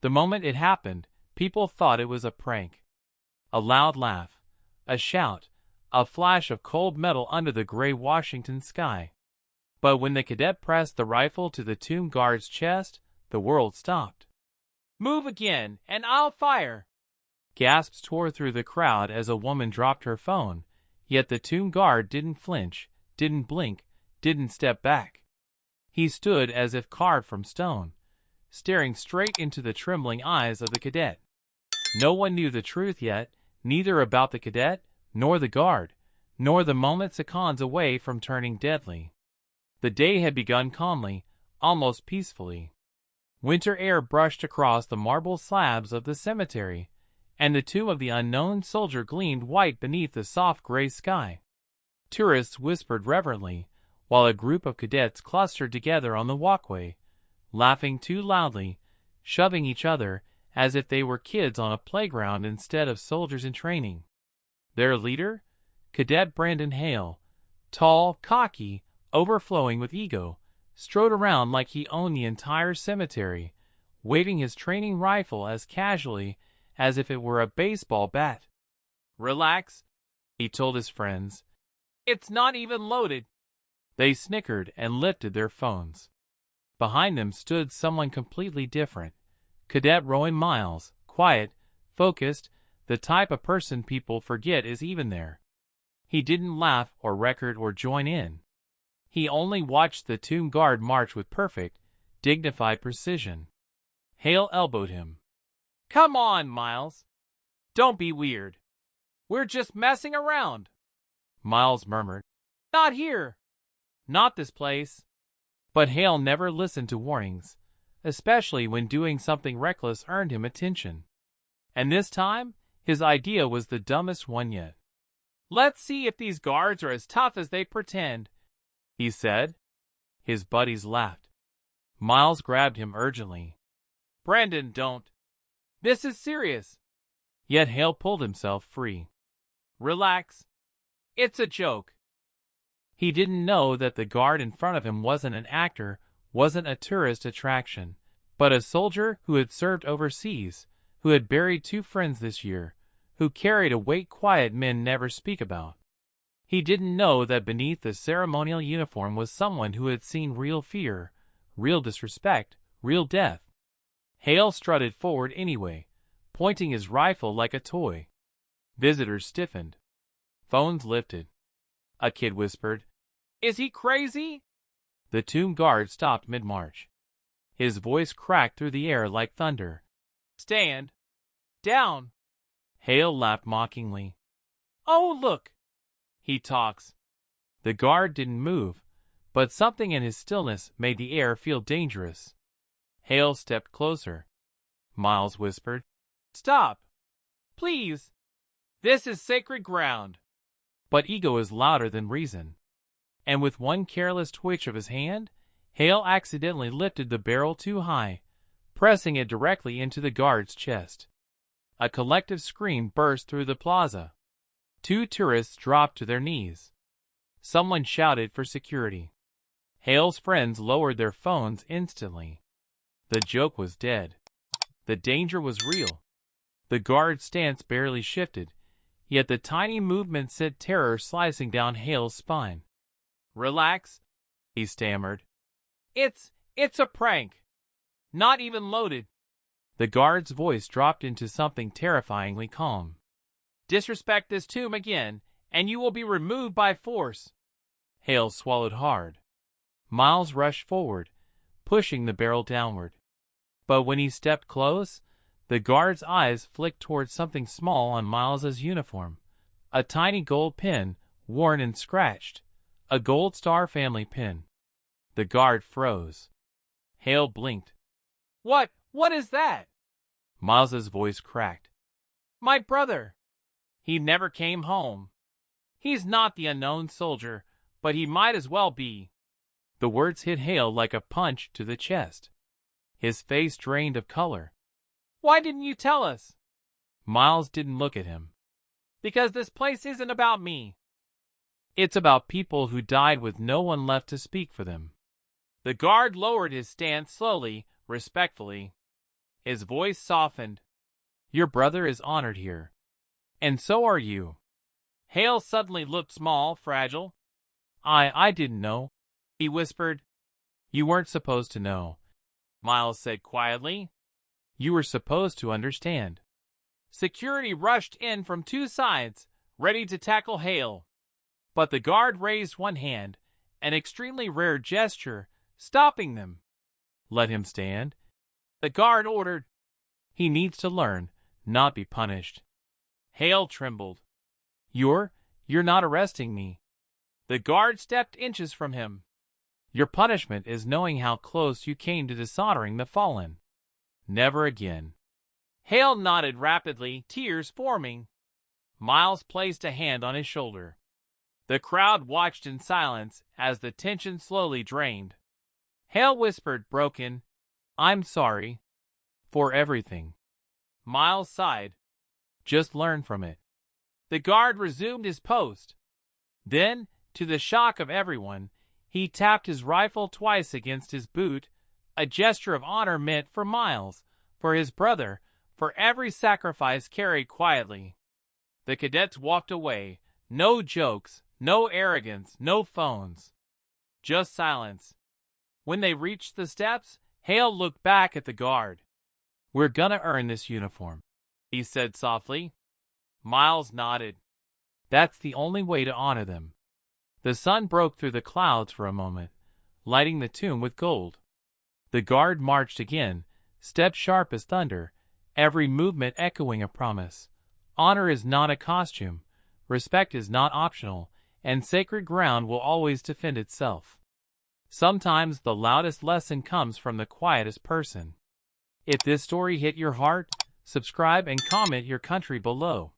The moment it happened, people thought it was a prank. A loud laugh, a shout, a flash of cold metal under the gray Washington sky. But when the cadet pressed the rifle to the tomb guard's chest, the world stopped. "Move again, and I'll fire!" Gasps tore through the crowd as a woman dropped her phone, yet the tomb guard didn't flinch, didn't blink, didn't step back. He stood as if carved from stone, staring straight into the trembling eyes of the cadet. No one knew the truth yet, neither about the cadet, nor the guard, nor the moment seconds away from turning deadly. The day had begun calmly, almost peacefully. Winter air brushed across the marble slabs of the cemetery, and the tomb of the unknown soldier gleamed white beneath the soft gray sky. Tourists whispered reverently, while a group of cadets clustered together on the walkway, laughing too loudly, shoving each other as if they were kids on a playground instead of soldiers in training. Their leader, Cadet Brandon Hale, tall, cocky, overflowing with ego, strode around like he owned the entire cemetery, waving his training rifle as casually as if it were a baseball bat. "Relax," he told his friends. "It's not even loaded." They snickered and lifted their phones. Behind them stood someone completely different. Cadet Rowan Miles, quiet, focused, the type of person people forget is even there. He didn't laugh or record or join in. He only watched the tomb guard march with perfect, dignified precision. Hale elbowed him. "Come on, Miles. Don't be weird. We're just messing around." Miles murmured, "Not here. Not this place." But Hale never listened to warnings, especially when doing something reckless earned him attention. And this time, his idea was the dumbest one yet. "Let's see if these guards are as tough as they pretend," he said. His buddies laughed. Miles grabbed him urgently. "Brandon, don't. This is serious." Yet Hale pulled himself free. "Relax. It's a joke." He didn't know that the guard in front of him wasn't an actor, wasn't a tourist attraction, but a soldier who had served overseas, who had buried 2 friends this year, who carried a weight quiet men never speak about. He didn't know that beneath the ceremonial uniform was someone who had seen real fear, real disrespect, real death. Hale strutted forward anyway, pointing his rifle like a toy. Visitors stiffened. Phones lifted. A kid whispered, "Is he crazy?" The tomb guard stopped mid-march. His voice cracked through the air like thunder. "Stand down." Hale laughed mockingly. "Oh, look. He talks." The guard didn't move, but something in his stillness made the air feel dangerous. Hale stepped closer. Miles whispered, "Stop. Please. This is sacred ground." But ego is louder than reason. And with one careless twitch of his hand, Hale accidentally lifted the barrel too high, pressing it directly into the guard's chest. A collective scream burst through the plaza. 2 tourists dropped to their knees. Someone shouted for security. Hale's friends lowered their phones instantly. The joke was dead. The danger was real. The guard's stance barely shifted, yet the tiny movement sent terror slicing down Hale's spine. "Relax," he stammered. It's a prank. Not even loaded." The guard's voice dropped into something terrifyingly calm. "Disrespect this tomb again, and you will be removed by force." Hale swallowed hard. Miles rushed forward, pushing the barrel downward. But when he stepped close, the guard's eyes flicked towards something small on Miles's uniform. A tiny gold pin, worn and scratched. A Gold Star family pin. The guard froze. Hale blinked. What is that?" Miles's voice cracked. "My brother. He never came home. He's not the unknown soldier, but he might as well be." The words hit Hale like a punch to the chest. His face drained of color. "Why didn't you tell us?" Miles didn't look at him. "Because this place isn't about me. It's about people who died with no one left to speak for them." The guard lowered his stance slowly, respectfully. His voice softened. Your brother is honored here. And so are you. Hale suddenly looked small, fragile. I didn't know, he whispered. You weren't supposed to know, Miles said quietly. You were supposed to understand. Security rushed in from two sides, ready to tackle Hale. But the guard raised one hand, an extremely rare gesture, stopping them. Let him stand, the guard ordered. He needs to learn, not be punished. Hale trembled. You're not arresting me. The guard stepped inches from him. Your punishment is knowing how close you came to dishonoring the fallen. Never again. Hale nodded rapidly, tears forming. Miles placed a hand on his shoulder. The crowd watched in silence as the tension slowly drained. Hale whispered, broken, I'm sorry. For everything. Miles sighed. Just learn from it. The guard resumed his post. Then, to the shock of everyone, he tapped his rifle twice against his boot, a gesture of honor meant for Miles, for his brother, for every sacrifice carried quietly. The cadets walked away. No jokes, no arrogance, no phones. Just silence. When they reached the steps, Hale looked back at the guard. We're gonna earn this uniform, he said softly. Miles nodded. That's the only way to honor them. The sun broke through the clouds for a moment, lighting the tomb with gold. The guard marched again, stepped sharp as thunder, every movement echoing a promise. Honor is not a costume, respect is not optional, and sacred ground will always defend itself. Sometimes the loudest lesson comes from the quietest person. If this story hit your heart, subscribe and comment your country below.